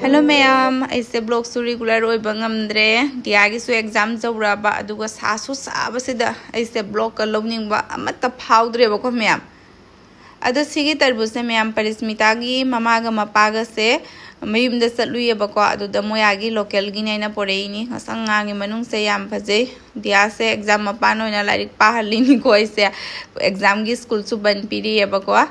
Hello ma'am ऐसे blog सु regular ओइबा ngamdre दियागी सु एग्जाम जौराबा अदुगा सासु साबसिदा ऐसे ब्लॉग का लौनिंगबा अमत्ता फाउद्रेबको मैम अदो सिगी तरबुज ने मैम परिस्मिता की ममागा मपागा से मयुमदा चलुयेबको अदुदा मोयागी लोकल गी नैना पोरेइनी ngsangangi manung se yam phajei dia se exam mapan oina larik pahalini ko ऐसे exam gi school su ban piriyebako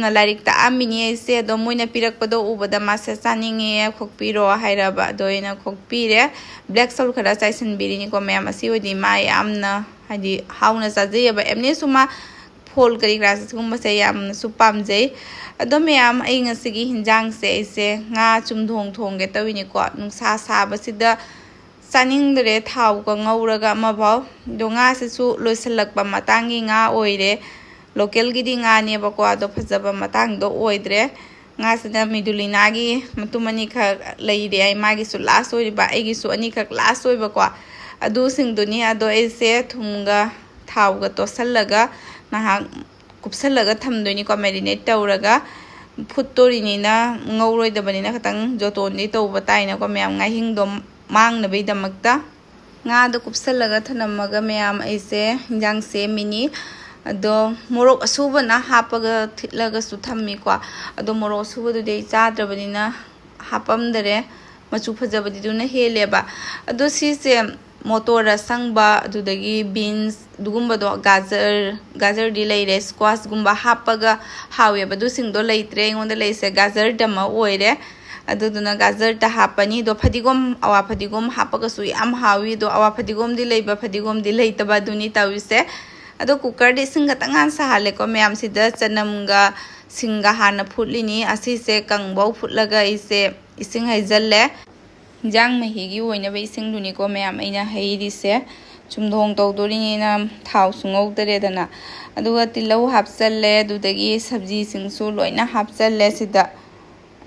na larik ta amini ऐसे दो मोइना पिरकपदो उबदा मासे चानिंगे खोकपिरो हाइराबा दोइना खोकपिरे ब्लैक सोल खरा चाइसन बिरिनी को मैम असी ओदि मा यामना हादि हाउना चाजेयबा एमने सुमा फोल करी क्लासेस गुम से याम सुपाम जै अदो मैम आई ngasiगी हिंजांग से ऐसे nga चुमधोंग थोंगे तविनी को नुसा साबसिदा चानिंगदरे थाव को ngौरगा मबाव दो nga सेसु लोइसलकबा मतांगी nga ओइरे लोकल गिदी nga नेबको अदो फजबा मतांग दो ओइद्रे nga सदा मिदुलिनागी मतुमनी ख लैरे आई मागी सु लास्ट ओइबा आइगी सु अनि ख लास्ट ओइबको अदु सिंग दुनी अदो ऐसे थुमगा थावगा तोसलगा नहा कुपसलगा थमदोनी को मैरिनेट तौरगा फुत्तोरिनीना ngौरोइदबनिना खतंग जोतोनी तौबा ताइना को मैम nga हिंगदो मांगनबई दमकता nga दो कुपसलगा थनमगा मैम ऐसे हिंजांग से मिनी अदो मोरोक असुबना हापगा थिटलगा सुथम्मी को अदो मोरोक असुबदुदे चाद्रबनिना हापमदरे मचु फजबदि दुना हेलेबा अदो सिसे मोटोरा संगबा अदुदगी बीन्स दुगुम्बदो गाजर दि लैरे स्क्वाश गुम्बा हापगा हावेबा दुसिंगदो लैत्रे इंगोंदा लैसे गाजर दमा ओइरे अदुदुना गाजर ता हापनी दो फदिगोम अवा फदिगोम हापगसु याम हावी दो अवा फदिगोम दि लैबा फदिगोम दि लैतबा दुनी ताविसे अदो कुकर दि सिंगा तंगान सहाले को मैम सिदा चनमगा सिंगा हाना फुटलिनी असी से कंगबौ फुटलगा इसे इसिंग हैजल्ले जांग महिगी ओइना बे इसिंग दुनी को मैम आइना हैरि से चुमधोंग तौदोरिनीना थाव सुंगौदरेदना अदुगा तिलौ हापचल्ले दुदगी सब्जी सिंगसु लोइना हापचल्ले सिदा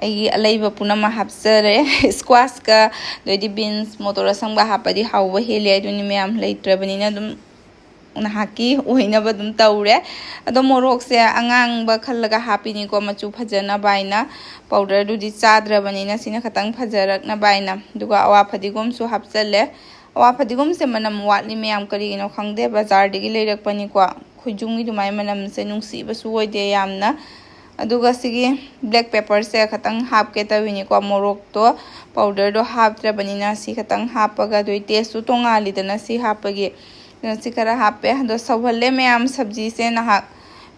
आइगी अलाइबा पुनमा हापचरे स्क्वाश का दोइदि बीन्स मोटोरा संगबा हापदि हावबा हेले दुनी मैम लैत्रबनिना दुम नहाकी ओइनबा दुम तौरे अदो मोरोक से अंगांगबा खल्लगा हापिनी को मचु फजना बाइना पाउडर दुदि चाद्रबनिना सिना खतंग फजरकना बाइना दुगा अवा फदिगोम सु हापचले अवा फदिगोम से मनम वाटली मैम करिगिनो खंगदे बाजार दिगी लेरकपनी को खुजुंगी दुमाय मनम से नुंसीबा सु ओइदे यामना अदुगा सिगी ब्लैक पेपर से खतंग हापके तविनी को मोरोक तो पाउडर दो हापद्रबनिना सि खतंग हापगा दोइ टेस्ट तोंगालिदना सि हापगे सिकरा हापे दो सौहल्ले मैम सब्जी से नहा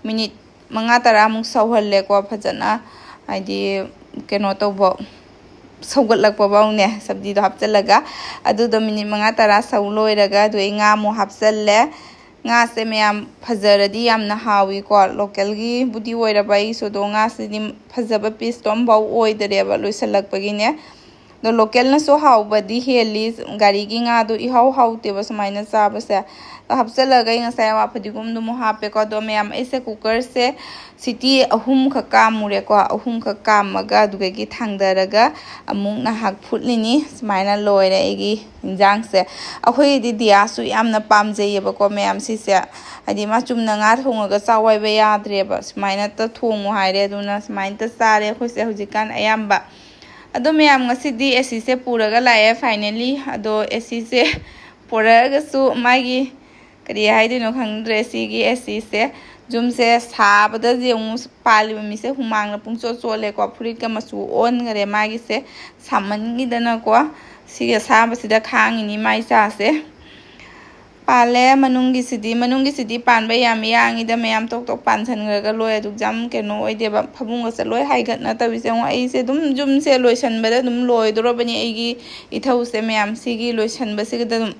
मिनिट मंगा तरा मुक सौहल्ले को फजना आदि केनो तौबो सौगलकपबाउने सब्जी दो हापचलगा अदु दो मिनिट मंगा तरा सौलोइरगा दुइ nga मो हापचल्ले nga से मैम फजरदी यामना हावी को लोकल गी बुदी ओइरबाई सोदो nga सिदि फजबा पीस तोम बाउ ओइदरेबा लोइसलकपगिने दो लोकल न सो हाउबदी हेली गाड़ी की nga दो इहाउ हाउतेबा समाइना चाबसे तो हापचलगा ngasa वा फदिगुम दो हापे को दो मैम ऐसे कुकर से सिटी अहुम ख कामुरे को अहुम ख कामगा दुगेगी थांगदरगा अमुक ना हाक फुटलिनी समाइना लोइरे एगी इंजांग से अखोई दि दियासु यामना पामजेयबा को मैम सिसे आदि मा चुमना nga थोंगगा चावाइबा याद्रेबा समाइना त थोंगो हाइरे दुना समाइना त चारे खोसे हुजिकान अयामबा अदो मैम ngasiदी एसी से पुरगा लाए फाइनली अदो एसी से पुरगासु मागी करी हाइदिनो खंगद्रे सिगी एसी से जुम से साबदा जेउ पालिबा मिसे हुमांगना पुंचो चोले को फुरिका मसु ओन गरे मागी से सामनगिदना को सिगे साबसिदा खांगिनी माइसा से पाले मनुंगी सिदी पानबा याम यांगिदा मैम तोक तोक पानसनगरगा लोय दुक जाम केनो ओइदेबा फबुंगा से लोय हाइगतना तबिसे आई से दुम जुम से लोयसनबदा दुम लोयदोरबनी आइगी इथौ से मैम सिगी लोयसनबा सिगदा दुम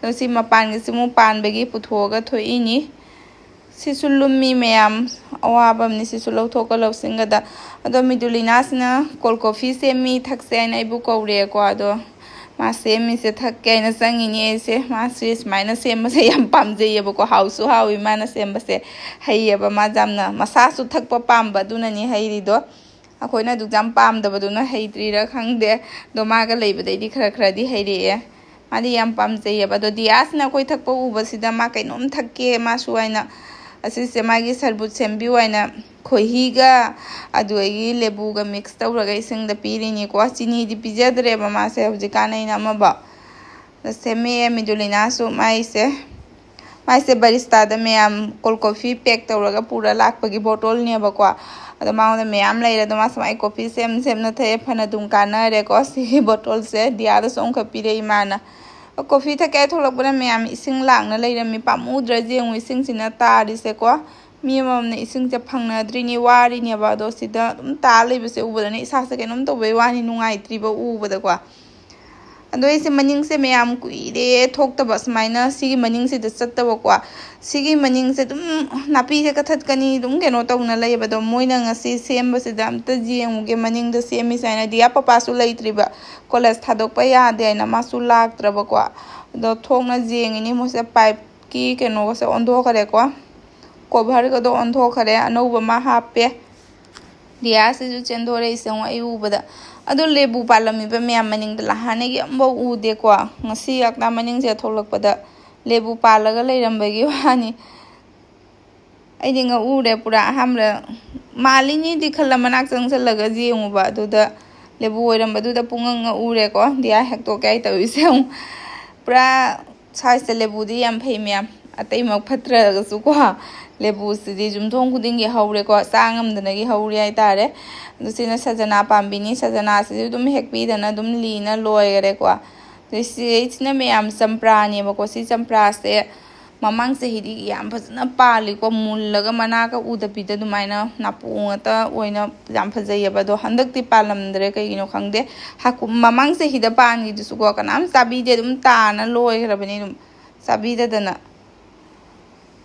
दोसि मपानगे सिमु पानबगी पुथोगा थोइनी सिसुलुमी मैम अवाबमनि सिसु लौथोका लौसिंगदा अदो मिदुलिनासना कोल कॉफी से मी थक्से आइना इबु कौरे को अदो मा सेमी से थक्के आइना संगिनी ऐसे मा स्विस माइनस सेमसे याम पामजेयबको हाउसु हावी माना सेमसे हैयबा मा जामना मसासु थक्पा पामबा दुननी हैरिदो अखोइना दुजाम पामदबदुना हैत्रिरा खंगदे दो मागा लैबदैदि खरा खरादि हैरिए मादी याम पामजेयबा दो दियासना कोइ थक्पा उबसिदा मा कैनोम थक्के मा सुवाइना ꯑꯁꯤꯁꯦ ꯃꯥꯒꯤ ꯁꯔꯕꯨꯠ ꯁꯦꯝꯕꯤꯌꯨ ꯍꯥꯏꯅ ꯈꯣꯏꯍꯤꯒ ꯑꯗꯨꯒꯤ ꯂꯦꯕꯨꯒ ꯃꯤꯛꯁ ꯇꯧꯔꯒ ꯏꯁꯤꯡꯗ ꯄꯤꯔꯤꯅꯤꯀꯣ ꯆꯤꯅꯤꯗꯤ ꯄꯤꯖꯗ꯭ꯔꯦꯕ ꯃꯥꯁꯦ ꯍꯧꯖꯤꯛꯀꯥꯟ ꯑꯩꯅ ꯑꯃꯐꯥꯎ ꯁꯦꯝꯃꯦ ꯃꯤꯗꯨꯂꯤꯅꯥꯁꯨ ꯃꯥꯏꯁꯦ ꯕꯥꯔꯤꯁꯇꯥꯗ ꯃꯌꯥꯝ ꯀꯣꯜ ꯀꯣꯐꯤ ꯄꯦꯛ ꯇꯧꯔꯒ ꯄꯨꯔ ꯂꯥꯛꯄꯒꯤ ꯕꯣꯇꯜꯅꯦꯕꯀꯣ ꯑꯗꯣ ꯃꯉꯣꯟꯗ ꯃꯌꯥꯝ ꯂꯩꯔꯦ ꯑꯗꯣ ꯃꯥ ꯁꯨꯃꯥꯏꯅ ꯀꯣꯐꯤ ꯁꯦꯝꯅ ꯊꯛꯑꯦ ꯐꯅ ꯑꯗꯨꯝ ꯀꯥꯟꯅꯔꯦꯀꯣ ꯁꯤꯒꯤ ꯕꯣꯇꯜꯁꯦ ꯗꯤꯌꯥꯗꯁꯨ ꯑꯃꯈꯛ ꯄꯤꯔꯛꯏ ꯃꯥꯅ ꯀꯣꯐꯤ ꯊꯛꯀꯦ ꯊꯣꯛꯂꯛꯄꯗ ꯃꯌꯥꯝ ꯏꯁꯤꯡ ꯂꯥꯡꯅ ꯂꯩꯔꯝꯃꯤ ꯄꯥꯝꯃꯨꯗ꯭ꯔ ꯌꯦꯡꯉꯨ ꯏꯁꯤꯡꯁꯤꯅ ꯇꯥꯔꯤꯁꯦꯀꯣ ꯃꯤ ꯑꯃꯃꯝꯅ ꯏꯁꯤꯡꯁꯦ ꯐꯪꯅꯗ꯭ꯔꯤꯅꯤ ꯋꯥꯔꯤꯅꯦꯕ ꯑꯗꯣ ꯁꯤꯗ ꯑꯗꯨꯝ ꯇꯥ ꯂꯩꯕꯁꯦ ꯎꯕꯗꯅ ꯏꯁꯥꯁꯦ ꯀꯩꯅꯣꯝ ꯇꯧꯕꯩ ꯋꯥꯅꯤ ꯅꯨꯡꯉꯥꯏꯇ꯭ꯔꯤꯕ ꯎꯕꯗꯀꯣ ꯑꯗꯣ ꯑꯩꯁꯦ ꯃꯅꯤꯡꯁꯦ ꯃꯌꯥꯝ ꯀꯨꯏꯔꯦ ꯊꯣꯛꯇꯕ ꯁꯨꯃꯥꯏꯅ ꯁꯤꯒꯤ ꯃꯅꯤꯡꯁꯤꯗ ꯆꯠꯇꯕꯀꯣ ꯁꯤꯒꯤ ꯃꯅꯤꯡꯁꯦ ꯑꯗꯨꯝ ꯅꯥꯄꯤꯁꯦ ꯀꯊꯠꯀꯅꯤ ꯑꯗꯨꯝ ꯀꯩꯅꯣ ꯇꯧꯅ ꯂꯩꯌꯦꯕ ꯑꯗꯣ ꯃꯣꯏꯅ ꯉꯁꯤ ꯁꯦꯝꯕꯁꯤꯗ ꯑꯝꯇ ꯌꯦꯡꯉꯨꯒꯦ ꯃꯅꯤꯡꯗ ꯁꯦꯝꯃꯤꯁꯦ ꯍꯥꯏꯅ ꯗꯤꯌꯥ ꯄꯄꯥꯁꯨ ꯂꯩꯇ꯭ꯔꯤꯕ ꯀꯣꯂꯦꯖ ꯊꯥꯗꯣꯛꯄ ꯌꯥꯗꯦ ꯍꯥꯏꯅ ꯃꯥꯁꯨ ꯂꯥꯛꯇ꯭ꯔꯕꯀꯣ ꯑꯗꯣ ꯊꯣꯡꯅ ꯌꯦꯡꯉꯤꯅꯤ ꯃꯣꯏꯁꯦ ꯄꯥꯏꯞꯀꯤ ꯀꯩꯅꯣꯒꯁꯦ ꯑꯣꯟꯊꯣꯛꯈꯔꯦꯀꯣ ꯀꯣꯚꯔꯒꯗꯣ ꯑꯣꯟꯊꯣꯛꯈꯔꯦ ꯑꯅꯧꯕ ꯑꯃ ꯍꯥꯞꯄꯦ ꯗꯤꯌꯥꯁꯤꯁꯨ ꯆꯦꯟꯗꯣꯔꯛꯏꯁꯦ ꯑꯩ ꯎꯕꯗ ꯑꯗꯣ ꯂꯦꯕꯨ ꯄꯥꯜꯂꯝꯃꯤꯕ ꯃꯌꯥꯝ ꯃꯅꯤꯡꯗ ꯍꯥꯟꯅꯒꯤ ꯑꯃꯐꯥꯎ ꯎꯗꯦꯀꯣ ꯉꯁꯤ ꯌꯥꯛꯅꯥ ꯃꯅꯤꯡꯁꯦ ꯊꯣꯛꯂꯛꯄꯗ ꯂꯦꯕꯨ ꯄꯥꯜꯂꯒ ꯂꯩꯔꯝꯕꯒꯤ ꯋꯥꯅꯤ ꯑꯩꯗꯤ ꯉꯛꯎꯔꯦ ꯄꯨꯔꯥ ꯑꯍꯥꯟꯕꯗ ꯃꯥꯜꯂꯤꯅꯤꯗꯤ ꯈꯜꯂ ꯃꯅꯥꯛ ꯆꯪꯁꯜꯂꯒ ꯌꯦꯡꯉꯨꯕ ꯑꯗꯨꯗ ꯂꯦꯕꯨ ꯑꯣꯏꯔꯝꯕꯗꯨꯗ ꯄꯨꯡꯉꯛ ꯉꯛꯎꯔꯦꯀꯣ ꯗꯤꯌꯥ ꯍꯦꯛꯇꯣꯛꯀꯦ ꯑꯩ ꯇꯧꯔꯤꯁꯦ ꯄꯨꯔꯥ ꯁꯥꯏꯖꯇ ꯂꯦꯕꯨꯗꯤ ꯌꯥꯝ ꯐꯩ ꯃꯌꯥꯝ ꯑꯇꯩꯃꯛ ꯐꯠꯇ꯭ꯔꯒꯁꯨꯀꯣ ꯂꯦꯕꯨꯁꯤꯗꯤ ꯌꯨꯝꯊꯣꯡ ꯈꯨꯗꯤꯡꯒꯤ ꯍꯧꯔꯦꯀꯣ ꯆꯥꯡ ꯑꯃꯗꯅꯒꯤ ꯍꯧꯔꯦ ꯍꯥꯏꯇꯥꯔꯦ ꯑꯗꯨ ꯁꯤꯅ ꯁꯖꯅꯥ ꯄꯥꯝꯕꯤꯅꯤ ꯁꯖꯅꯥꯁꯤꯁꯨ ꯑꯗꯨꯝ ꯍꯦꯛꯄꯤꯗꯅ ꯑꯗꯨꯝ ꯂꯤꯅ ꯂꯣꯏꯈꯔꯦꯀꯣ ꯁꯤꯅ ꯃꯌꯥꯝ ꯆꯝꯄ꯭ꯔꯥꯅꯦꯕꯀꯣ ꯁꯤ ꯆꯝꯄ꯭ꯔꯥꯁꯦ ꯃꯃꯥꯡ ꯆꯍꯤꯗꯤ ꯌꯥꯝ ꯐꯖꯅ ꯄꯥꯜꯂꯤꯀꯣ ꯃꯨꯜꯂꯒ ꯃꯅꯥꯒ ꯎꯗꯕꯤꯗ ꯑꯗꯨꯃꯥꯏꯅ ꯅꯥꯄꯨ ꯉꯥꯛꯇ ꯑꯣꯏꯅ ꯌꯥꯝ ꯐꯖꯩꯑꯕ ꯑꯗꯣ ꯍꯟꯗꯛꯇꯤ ꯄꯥꯜꯂꯝꯗ꯭ꯔꯦ ꯀꯩꯒꯤꯅꯣ ꯈꯪꯗꯦ ꯃꯃꯥꯡ ꯆꯍꯤꯗ ꯄꯥꯟꯈꯤꯗꯨꯁꯨꯀꯣ ꯀꯅꯥꯝ ꯆꯥꯕꯤꯗꯦ ꯑꯗꯨꯝ ꯇꯥꯅ ꯂꯣꯏꯈ꯭ꯔꯕꯅꯤ ꯑꯗꯨꯝ ꯆꯥꯕꯤꯗꯗꯅ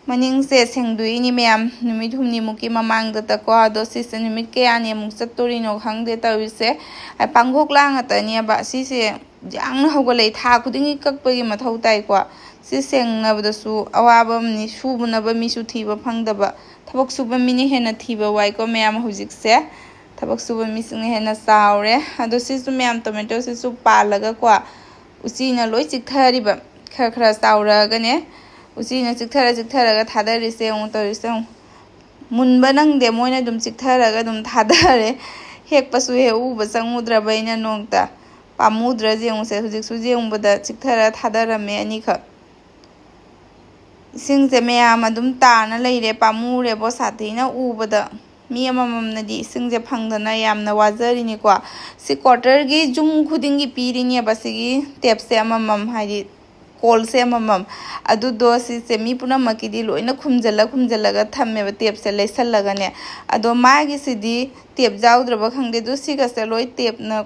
ꯃꯅꯤꯡꯁꯦ ꯁꯦꯡꯗꯣꯛꯏꯅꯤ ꯃꯌꯥꯝ ꯅꯨꯃꯤꯠ ꯍꯨꯝꯅꯤꯃꯨꯛꯀꯤ ꯃꯃꯥꯡꯗꯀꯣ ꯑꯗꯣ ꯁꯤꯁꯦ ꯅꯨꯃꯤꯠ ꯀꯌꯥꯅꯤ ꯑꯃꯨꯛ ꯆꯠꯇꯣꯔꯤꯅꯣ ꯈꯪꯗꯦ ꯇꯧꯔꯤꯁꯦ ꯄꯥꯡꯈꯣꯛꯂꯥ ꯉꯥꯛꯇꯅꯦꯕ ꯁꯤꯁꯦ ꯌꯥꯡꯅ ꯍꯧꯒꯠꯂꯛꯏ ꯊꯥ ꯈꯨꯗꯤꯡꯒꯤ ꯀꯛꯄꯒꯤ ꯃꯊꯧ ꯇꯥꯏꯀꯣ ꯁꯤ ꯁꯦꯡꯅꯕꯗꯁꯨ ꯑꯋꯥꯕ ꯑꯃꯅꯤ ꯁꯨꯅꯕ ꯃꯤꯁꯨ ꯊꯤꯕ ꯐꯪꯗꯕ ꯊꯕꯛ ꯁꯨꯕ ꯃꯤꯅ ꯍꯦꯟꯅ ꯊꯤꯕ ꯋꯥꯏꯀꯣ ꯃꯌꯥꯝ ꯍꯧꯖꯤꯛꯁꯦ ꯊꯕꯛ ꯁꯨꯕ ꯃꯤꯁꯤꯡꯅ ꯍꯦꯟꯅ ꯆꯥꯎꯔꯦ ꯑꯗꯣ ꯁꯤꯁꯨ ꯃꯌꯥꯝ ꯇꯣꯃꯦꯇꯣꯁꯤꯁꯨ ꯄꯥꯜꯂꯒꯀꯣ ꯎꯆꯤꯅ ꯂꯣꯏ ꯆꯤꯛꯊꯔꯤꯕ ꯈꯔ ꯆꯥꯎꯔꯛꯑꯒꯅꯦ ꯎꯆꯤꯅ ꯆꯤꯛꯊꯔꯒ ꯊꯥꯗꯔꯤꯁꯦ ꯑꯃꯨꯛ ꯇꯧꯔꯤꯁꯦ ꯑꯃꯨꯛ ꯃꯨꯟꯕ ꯅꯪꯗꯦ ꯃꯣꯏꯅ ꯑꯗꯨꯝ ꯆꯤꯛꯊꯔꯒ ꯑꯗꯨꯝ ꯊꯥꯗꯔꯦ ꯍꯦꯛꯄꯁꯨ ꯍꯦꯛꯎꯕ ꯆꯪꯉꯨꯗ꯭ꯔꯕ ꯑꯩꯅ ꯅꯣꯡꯇ ꯄꯥꯝꯃꯨꯗ꯭ꯔ ꯌꯦꯡꯉꯨꯁꯦ ꯍꯧꯖꯤꯛꯁꯨ ꯌꯦꯡꯕꯗ ꯆꯤꯛꯊꯔ ꯊꯥꯗꯔꯝꯃꯦ ꯑꯅꯤꯈꯛ ꯏꯁꯤꯡꯁꯦ ꯃꯌꯥꯝ ꯑꯗꯨم ꯇꯥꯅ ꯂꯩꯔꯦ ꯄꯥꯝꯃꯨꯔꯦꯕꯣ ꯁꯥꯊꯤꯅ ꯎꯕꯗ ꯃꯤ ꯑꯃꯃꯝꯅꯗꯤ ꯏꯁꯤꯡꯁꯦ ꯐꯪꯗꯅ ꯌꯥꯝꯅ ꯋꯥꯖꯔꯤꯅꯤꯀꯣ ꯁꯤ ꯀ꯭ꯋꯥꯔꯇꯔꯒꯤ ꯌꯨꯝ ꯈꯨꯗꯤꯡꯒꯤ ꯄꯤꯔꯤꯅꯦꯕ ꯁꯤꯒꯤ ꯇꯦꯞꯁꯦ ꯑꯃꯃꯝ ꯍꯥꯏꯗꯤ ꯀꯣꯜꯁꯦ ꯑꯃꯃꯝ ꯑꯗꯨꯗꯣ ꯁꯤꯁꯦ ꯃꯤ ꯄꯨꯝꯅꯃꯛꯀꯤꯗꯤ ꯂꯣꯏꯅ ꯈꯨꯝꯖꯤꯜꯂꯒ ꯊꯝꯃꯦꯕ ꯇꯦꯞꯁꯦ ꯂꯩꯁꯜꯂꯒꯅꯦ ꯑꯗꯣ ꯃꯥꯒꯤꯁꯤꯗꯤ ꯇꯦꯞ ꯌꯥꯎꯗ꯭ꯔꯕ ꯈꯪꯗꯦ ꯑꯗꯨ ꯁꯤꯒꯁꯦ ꯂꯣꯏ ꯇꯦꯞꯅ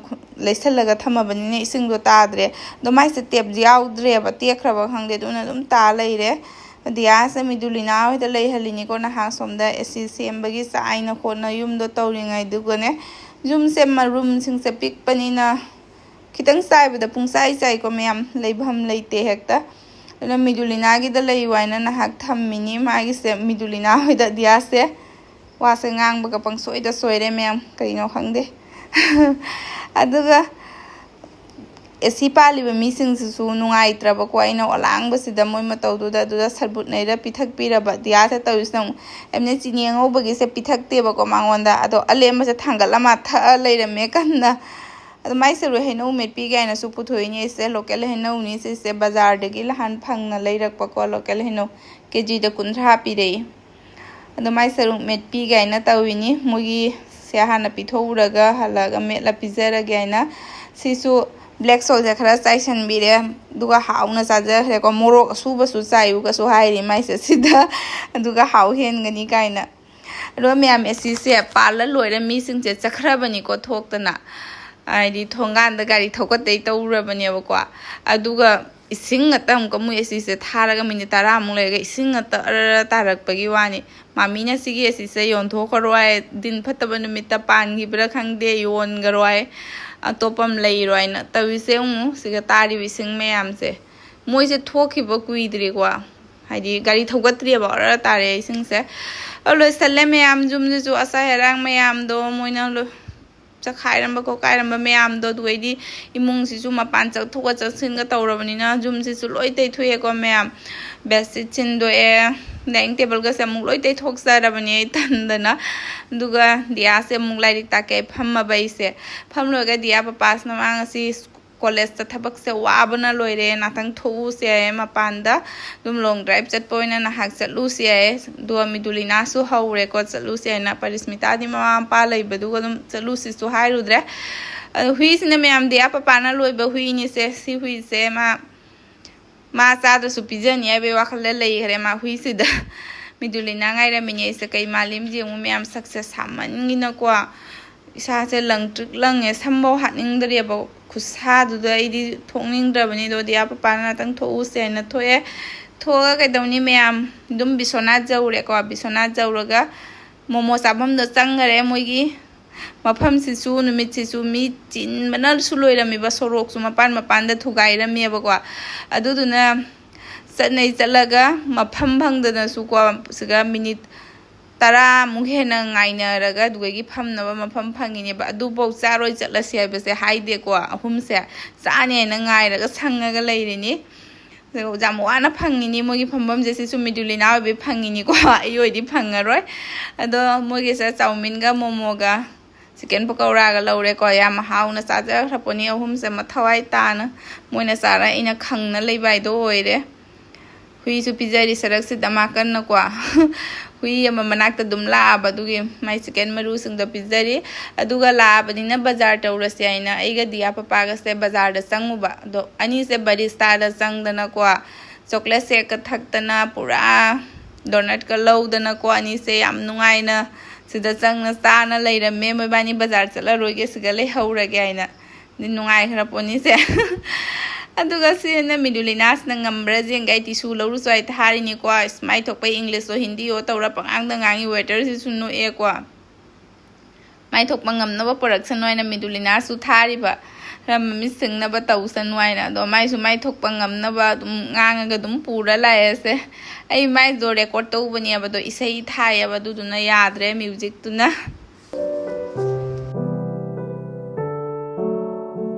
ꯂꯩꯁꯜꯂꯒ ꯊꯝꯃꯕꯅꯤꯅ ꯏꯁꯤꯡꯗꯣ ꯇꯥꯗ꯭ꯔꯦ ꯑꯗꯣ ꯃꯥꯏꯁꯦ ꯇꯦꯞ ꯌꯥꯎꯗ꯭ꯔꯦꯕ ꯇꯦꯛꯈ꯭ꯔꯕ ꯈꯪꯗꯦ ꯑꯗꯨꯅ ꯑꯗꯨꯝ ꯇꯥ ꯂꯩꯔꯦ ꯗꯤꯌꯥꯁꯦ ꯃꯤꯗꯨꯂꯤꯅꯥ ꯍꯣꯏꯗ ꯂꯩꯍꯜꯂꯤꯅꯤꯀꯣ ꯅꯍꯥꯟ ꯁꯣꯝꯗ ꯑꯦꯁꯤ ꯁꯦꯝꯕꯒꯤ ꯆꯥꯏꯅ ꯈꯣꯠꯅ ꯌꯨꯝꯗꯣ ꯇꯧꯔꯤꯉꯩꯗꯨꯒꯅꯦ ꯌꯨꯝꯁꯦ ꯃꯔꯨꯝꯁꯤꯡꯁꯦ ꯄꯤꯛꯄꯅꯤꯅ ꯈꯤꯇꯪ ꯆꯥꯏꯕꯗ ꯄꯨꯡꯆꯥꯏꯀꯣ ꯃꯌꯥꯝ ꯂꯩꯐꯝ ꯂꯩꯇꯦ ꯍꯦꯛꯇ ꯑꯗꯨꯅ ꯃꯤꯗꯨꯂꯤꯅꯥꯒꯤꯗ ꯂꯩꯌꯨ ꯍꯥꯏꯅ ꯅꯍꯥꯛ ꯊꯝꯃꯤꯅꯤ ꯃꯥꯒꯤꯁꯦ ꯃꯤꯗꯨꯂꯤꯅꯥ ꯍꯣꯏꯗ ꯗꯤꯌꯥꯁꯦ ꯋꯥꯁꯦ ꯉꯥꯡꯕꯒ ꯄꯪꯁꯣꯏꯗ ꯁꯣꯏꯔꯦ ꯃꯌꯥꯝ ꯀꯩꯅꯣ ꯈꯪꯗꯦ ꯑꯗꯨꯒ ꯑꯦꯁꯤ ꯄꯥꯜꯂꯤꯕ ꯃꯤꯁꯤꯡꯁꯤꯁꯨ ꯅꯨꯡꯉꯥꯏꯇ꯭ꯔꯕꯀꯣ ꯑꯩꯅ ꯑꯣꯂꯥꯡꯕꯁꯤꯗ ꯃꯣꯏ ꯃꯇꯧꯗꯨꯗ ꯑꯗꯨꯗ ꯁꯔꯕꯨꯠ ꯅꯩꯔ ꯄꯤꯊꯛꯄꯤꯔꯕ ꯗꯤꯌꯥꯁꯦ ꯇꯧꯔꯤꯁꯤꯅ ꯑꯃꯨꯛ ꯑꯩꯅ ꯆꯤꯅꯤ ꯑꯉꯧꯕꯒꯤꯁꯦ ꯄꯤꯊꯛꯇꯦꯕꯀꯣ ꯃꯉꯣꯟꯗ ꯑꯗꯣ ꯑꯂꯦꯝꯕꯁꯦ ꯊꯥꯡꯒꯠꯂ ꯃꯥ ꯊꯛꯑ ꯂꯩꯔꯝꯃꯦ ꯀꯟꯅ ꯑꯗꯣ ꯃꯥꯏ ꯁꯔꯨꯛ ꯍꯩꯅꯧ ꯃꯦꯠꯄꯤ ꯀꯥꯏꯅꯁꯨ ꯄꯨꯊꯣꯛꯏꯅꯦ ꯑꯩꯁꯦ ꯂꯣꯀꯦꯜ ꯍꯩꯅꯧꯅꯤ ꯁꯤꯁꯦ ꯕꯖꯥꯔꯗꯒꯤ ꯅꯍꯥꯟ ꯐꯪꯅ ꯂꯩꯔꯛꯄꯀꯣ ꯂꯣꯀꯦꯜ ꯍꯩꯅꯧ ꯀꯦꯖꯤꯗ 50 ꯄꯤꯔꯛꯏ ꯑꯗꯣ ꯃꯥꯏ ꯁꯔꯨꯛ ꯃꯦꯠꯄꯤ ꯀꯥꯏꯅ ꯇꯧꯏꯅꯤ ꯃꯣꯏꯒꯤ ꯁꯦ ꯍꯥꯟꯅ ꯄꯤꯊꯣꯛꯎꯔꯒ ꯍꯜꯂꯒ ꯃꯦꯠꯂ ꯄꯤꯖꯔꯒꯦ ꯍꯥꯏꯅ ꯁꯤꯁꯨ ꯕ꯭ꯂꯦꯛ ꯁꯣꯜꯁꯦ ꯈꯔ ꯆꯥꯏꯁꯟꯕꯤꯔꯦ ꯑꯗꯨꯒ ꯍꯥꯎꯅ ꯆꯥꯖꯈ꯭ꯔꯦꯀꯣ ꯃꯣꯔꯣꯛ ꯑꯁꯨꯕꯁꯨ ꯆꯥꯏꯌꯨꯒꯁꯨ ꯍꯥꯏꯔꯤ ꯃꯥꯏꯁꯦ ꯁꯤꯗ ꯑꯗꯨꯒ ꯍꯥꯎ ꯍꯦꯟꯒꯅꯤ ꯀꯥꯏꯅ ꯑꯗꯨꯒ ꯃꯌꯥꯝ ꯑꯁꯤꯁꯦ ꯄꯥꯜꯂ ꯂꯣꯏꯔ ꯃꯤꯁꯤꯡꯁꯦ ꯆꯠꯈ꯭ꯔꯕꯅꯤꯀꯣ ꯊꯣꯛꯇꯅ ꯍꯥꯏꯗꯤ ꯊꯣꯡꯒꯥꯟꯗ ꯒꯥꯔꯤ ꯊꯧꯒꯠꯇꯩ ꯇꯧꯔꯕꯅꯦꯕꯀꯣ ꯑꯗꯨꯒ ꯏꯁꯤꯡ ꯉꯥꯛꯇ ꯑꯃꯨꯛꯀ ꯃꯣꯏ ꯑꯁꯤꯁꯦ ꯊꯥꯔꯒ ꯃꯤꯅꯤꯠ 10ꯃꯨꯛ ꯂꯩꯔꯒ ꯏꯁꯤꯡ ꯉꯥꯛꯇ ꯇꯥꯔꯛꯄꯒꯤ ꯋꯥꯅꯤ ꯃꯃꯤꯅ ꯁꯤꯒꯤ ꯑꯁꯤꯁꯦ ꯌꯣꯟꯊꯣꯛꯈꯔꯣꯏ ꯗꯤꯟ ꯐꯠꯇꯕ ꯅꯨꯃꯤꯠꯇ ꯄꯥꯟꯈꯤꯕ꯭ꯔꯥ ꯈꯪꯗꯦ ꯌꯣꯟꯈꯔꯣꯏ ꯑꯇꯣꯞꯄ ꯑꯃ ꯂꯩꯔꯣꯏꯅ ꯇꯧꯔꯤꯁꯦ ꯑꯃꯨꯛ ꯁꯤꯒ ꯇꯥꯔꯤꯕ ꯏꯁꯤꯡ ꯃꯌꯥꯝꯁꯦ ꯃꯣꯏꯁꯦ ꯊꯣꯛꯈꯤꯕ ꯀꯨꯏꯗ꯭ꯔꯤꯀꯣ ꯍꯥꯏꯗꯤ ꯒꯥꯔꯤ ꯊꯧꯒꯠꯇ꯭ꯔꯤꯑꯕ ꯑꯣꯔ ꯇꯥꯔꯦ ꯏꯁꯤꯡꯁꯦ ꯂꯣꯏꯁꯜꯂꯦ ꯃꯌꯥꯝ ꯌꯨꯝꯁꯤꯁꯨ ꯑꯆꯥꯏ ꯑꯔꯥꯡ ꯃꯌꯥꯝꯗꯣ ꯃꯣꯏꯅ ꯆꯈꯥꯏꯔꯝꯕ ꯈꯣꯠꯀꯥꯏꯔꯝꯕ ꯃꯌꯥꯝꯗꯣ ꯑꯗꯨꯒꯩꯗꯤ ꯏꯃꯨꯡꯁꯤꯁꯨ ꯃꯄꯥꯟ ꯆꯠꯊꯣꯛꯀ ꯆꯠꯁꯤꯟꯒ ꯇꯧꯔꯕꯅꯤꯅ ꯌꯨꯝꯁꯤꯁꯨ ꯂꯣꯏ ꯇꯩꯊꯣꯛꯑꯦꯀꯣ ꯃꯌꯥꯝ बेडशीट सिंदोए डाइनिंग टेबल का से अमुक लोई तैथोक्चरबने तंदना दुगा दिया से अमुक लाइरिक ताके फम्मबा इसे फमलोगा दिया पास ममांग असि कॉलेज थबक से वाबना लोइरे नाथंग थोउसे मपानदा दुम लॉन्ग ड्राइव चटपोइना नाहक चलुसे दो मिदुलिना सु हौरे को चलुसे ना परिस्मिता दि ममा पा लैबदुगा दुम चलुसि सु हाइरुद्रे हुई सिने मैम दिया पापाना लोइबा हुई नि से सि हुई से मा चादसु पिजनी है वाखल लेखरे मा हुई सिद मिदुलिना गाइरमिने से कई मालिम जेमु मैम सक्सेस हामनगिनको इसासे लंग लंगे संभव हानिंगदरेबो खुसादुदा इदि थोंनिंगद्रबनि दो दिया पापाना तंग थोउसे न थोए थोगा कइदौनी मैम दुम बिसोनाथ जौरे को बिसोनाथ जौरगा मोमो चाबम द चंगरे मोइगी मफम सिसु नुमित सिसु मी चिन बनल सुलोइरमिबा सोरोक सु मपान मपान द थुगाइरमिबको अदुदुना चनै चलगा मफम भंगदना सुको सिगा मिनिट तरा मुहेन गाइनरगा दुगैगी फमनबा मफम फंगिनेबा अदुबौ चारोय चलसे हाइबसे हाइदेको अहुमसे चाने न गाइरगा संगगा लैरिनी जाम वाना फंगिनी मोगी फंबम जेसे सुमिदुलिना बे फंगिनी को अयोइदी फंगरोय अदो मोगे से चाउमिन गा मोमोगा चिकन पकौड़ा गा लौरे को याम हाउना चाजरखपनि अहुमसे मथवाई ताना मोइना चारा इना खंगना लैबाइदो ओइरे हुई पिजरी सरक से दमाकन को हुई मनाक दुम लाबदुगी माई चिकन मरुसिंग पिजरी अदुगा लाबनिना बाजार तौरसे आइना आइगा दिया पपागा से बाजार द चंगुबा दो अनि से बरिस्ता द चंगदना को चॉकलेट शेक थक्तना पूरा डोनट का लौदना को अनि से याम नुंगाइना सिदा चंगना चाना लैरमे मोबानी बाजार चला रोगे सिगा ले हौरगे आइना नि नुंगाइ खरपोनी से अदुगा सिना मिदुलिनास न ngambra jengai tisu lawru swai thari ni kwa smai thok pai english o hindi o tawra pangang da ngangi waiter si sunu e kwa mai thok pangam na ba production oina midulinas su thari ba ram mi sing na ba tawsan waina do mai su mai thok pangam na ba dum nganga ga dum pura la ese ai mai do record to bani ba do isai thai ba du na yadre music tu na